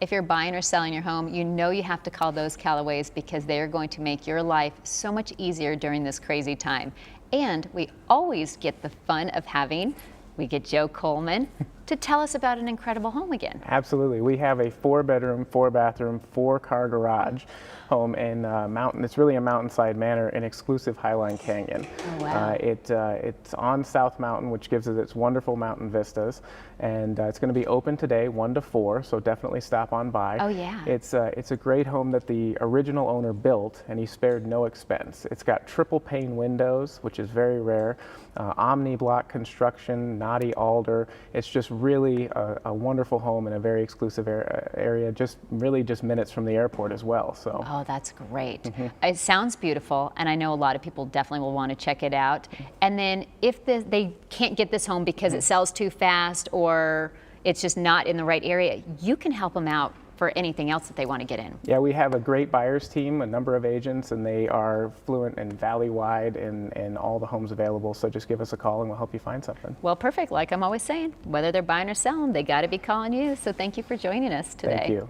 if you're buying or selling your home, you know you have to call those Callaways because they are going to make your life so much easier during this crazy time. And we always get the fun of we get Joe Coleman to tell us about an incredible home again. Absolutely. We have a 4-bedroom, 4-bathroom, 4-car garage home in it's really a Mountainside Manor in exclusive Highline Canyon. Oh, wow. It's on South Mountain, which gives it its wonderful mountain vistas, and it's going to be open today 1 to 4, so definitely stop on by. Oh yeah. It's a great home that the original owner built, and he spared no expense. It's got triple pane windows, which is very rare, omni-block construction, Knotty Alder. It's just really a wonderful home in a very exclusive area, just minutes from the airport as well. So. Oh, that's great. It sounds beautiful, and I know a lot of people definitely will want to check it out. And then if they can't get this home because it sells too fast or it's just not in the right area, you can help them out for anything else that they want to get in. Yeah, we have a great buyers team, a number of agents, and they are fluent and valley-wide in all the homes available. So just give us a call and we'll help you find something. Well, perfect. Like I'm always saying, whether they're buying or selling, they got to be calling you. So thank you for joining us today. Thank you.